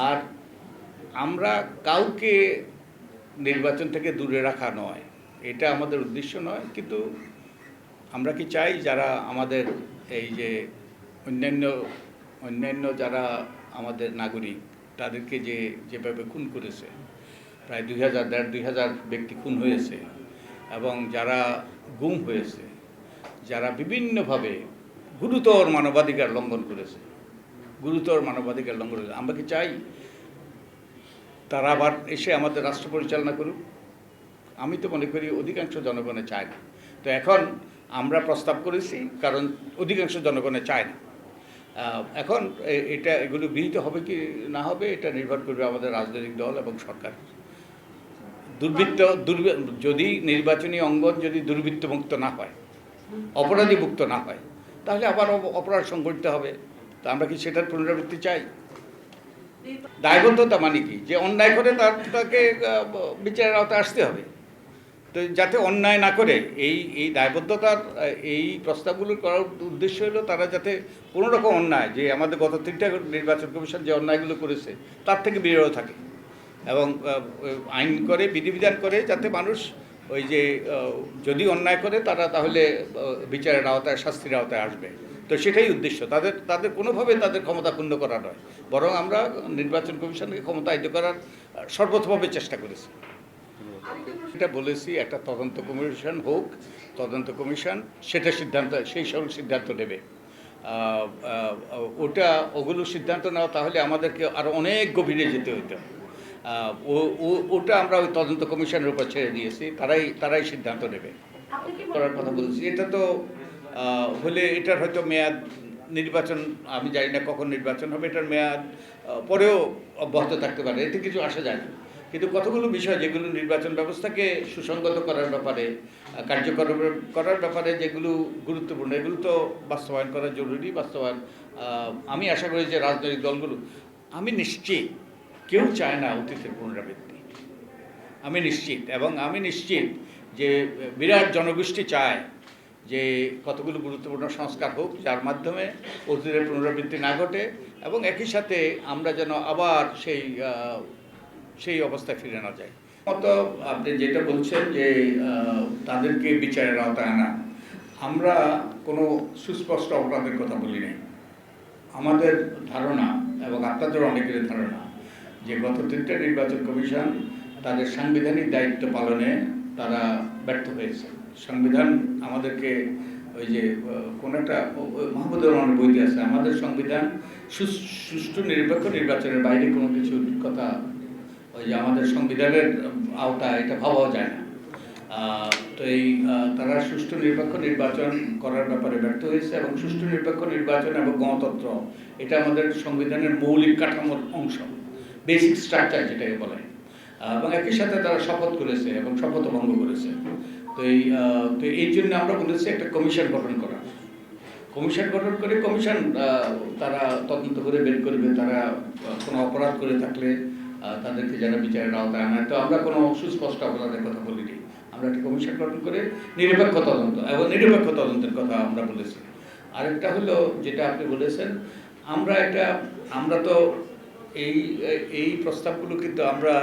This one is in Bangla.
আর আমরা কাউকে নির্বাচন থেকে দূরে রাখা নয়, এটা আমাদের উদ্দেশ্য নয়। কিন্তু আমরা কি চাই যারা আমাদের এই যে অন্যান্য অন্যান্য যারা আমাদের নাগরিক তাদেরকে যেভাবে খুন করেছে, প্রায় ২,০০০ ব্যক্তি খুন হয়েছে, এবং যারা গুম হয়েছে, যারা বিভিন্নভাবে গুরুতর মানবাধিকার লঙ্ঘন করেছে, আমরা কি চাই তারা আবার এসে আমাদের রাষ্ট্র পরিচালনা করুক? আমি তো মনে করি অধিকাংশ জনগণে চায় না। তো এখন আমরা প্রস্তাব করেছি, কারণ অধিকাংশ জনগণে চায় না। এখন এগুলো গৃহীত হবে কি না হবে এটা নির্ভর করবে আমাদের রাজনৈতিক দল এবং সরকার। যদি নির্বাচনী অঙ্গন যদি দুর্বৃত্তমুক্ত না হয়, অপরাধী মুক্ত না হয়, তাহলে আবার অপরাধ সংঘটিত হবে। তো আমরা কি সেটার পুনরাবৃত্তি চাই? দায়বদ্ধতা মানে কি? যে অন্যায় করে তাকে বিচারের আওতায় আসতে হবে। তো যাতে অন্যায় না করে, এই দায়বদ্ধতার এই প্রস্তাবগুলো করার উদ্দেশ্য হলো তারা যাতে কোনো রকম অন্যায়, যে আমাদের গত 3টা নির্বাচন কমিশন যে অন্যায়গুলো করেছে তার থেকে বিরত থাকে, এবং আইন করে বিধিবিধান করে যাতে মানুষ ওই যে যদি অন্যায় করে তারা তাহলে বিচারের আওতায়, শাস্তির আওতায় আসবে। তো সেটাই উদ্দেশ্য। তাদের কোনোভাবে তাদের ক্ষমতা ক্ষুণ্ণ করা নয়, বরং আমরা নির্বাচন কমিশনকে ক্ষমতায়িত করার সর্বতভাবে চেষ্টা করেছি। এটা বলেছি একটা তদন্ত কমিশন হোক, তদন্ত কমিশন সেটা সেই সকল সিদ্ধান্ত নেবে। ওগুলো সিদ্ধান্ত নেওয়া তাহলে আমাদেরকে আরও অনেক গভীরে যেতে হতো। ওটা আমরা ওই তদন্ত কমিশনের উপর ছেড়ে দিয়েছি, তারাই সিদ্ধান্ত নেবে করার কথা বলছি। এটা তো হলে এটার হয়তো মেয়াদ, নির্বাচন আমি জানি না কখন নির্বাচন হবে, এটার মেয়াদ পরেও অব্যাহত থাকতে পারে, এতে কিছু আসা যায় না। কিন্তু কতগুলো বিষয় যেগুলো নির্বাচন ব্যবস্থাকে সুসংগত করার ব্যাপারে, কার্যকর করার ব্যাপারে যেগুলো গুরুত্বপূর্ণ, এগুলো তো বাস্তবায়ন করা জরুরি। আমি আশা করি যে রাজনৈতিক দলগুলো, আমি নিশ্চিত কেউ চায় না অতীতের পুনরাবৃত্তি, আমি নিশ্চিত যে বিরাট জনগোষ্ঠী চায় যে কতগুলো গুরুত্বপূর্ণ সংস্কার হোক যার মাধ্যমে অতীতের পুনরাবৃত্তি না ঘটে, এবং একই সাথে আমরা যেন আবার সেই অবস্থায় ফিরে না যাই। মতো আপনি যেটা বলছেন যে তাদেরকে বিচারের আওতায় আনা, আমরা কোনো সুস্পষ্ট অপরাধের কথা বলি নাই। আমাদের ধারণা, এবং আপনাদের অনেকের ধারণা, যে গত 3টা নির্বাচন কমিশন তাদের সাংবিধানিক দায়িত্ব পালনে তারা ব্যর্থ হয়েছে। সংবিধান আমাদেরকে ওই যে কোন একটা মাহমুদুর রহমানের বইতে আছে, আমাদের সংবিধান সুষ্ঠু নিরপেক্ষ নির্বাচনের বাইরে কোনো কিছুর কথা, ওই যে আমাদের সংবিধানের আওতা, এটা ভাবাও যায় না। তো তারা সুষ্ঠু নিরপেক্ষ নির্বাচন করার ব্যাপারে ব্যর্থ হয়েছে, এবং সুষ্ঠু নিরপেক্ষ নির্বাচন এবং গণতন্ত্র এটা আমাদের সংবিধানের মৌলিক কাঠামোর অংশ, বেসিক স্ট্রাকচার যেটাকে বলে। এবং একই সাথে তারা শপথ করেছে এবং শপথ ভঙ্গ করেছে। তো এই জন্য আমরা বলেছি একটা কমিশন গঠন করে কমিশন তারা তদন্ত করে বের করবে, তারা কোনো অপরাধ করে থাকলে তাদেরকে যারা বিচারের আওতায় আনায়। তো আমরা কোনো সুস্পষ্ট অপরাধের কথা বলিনি, আমরা একটা কমিশন গঠন করে নিরপেক্ষ তদন্তের কথা আমরা বলেছি। আরেকটা হলো যেটা আপনি বলেছেন, আমরা তো এই প্রস্তাবগুলো কিন্তু আমরা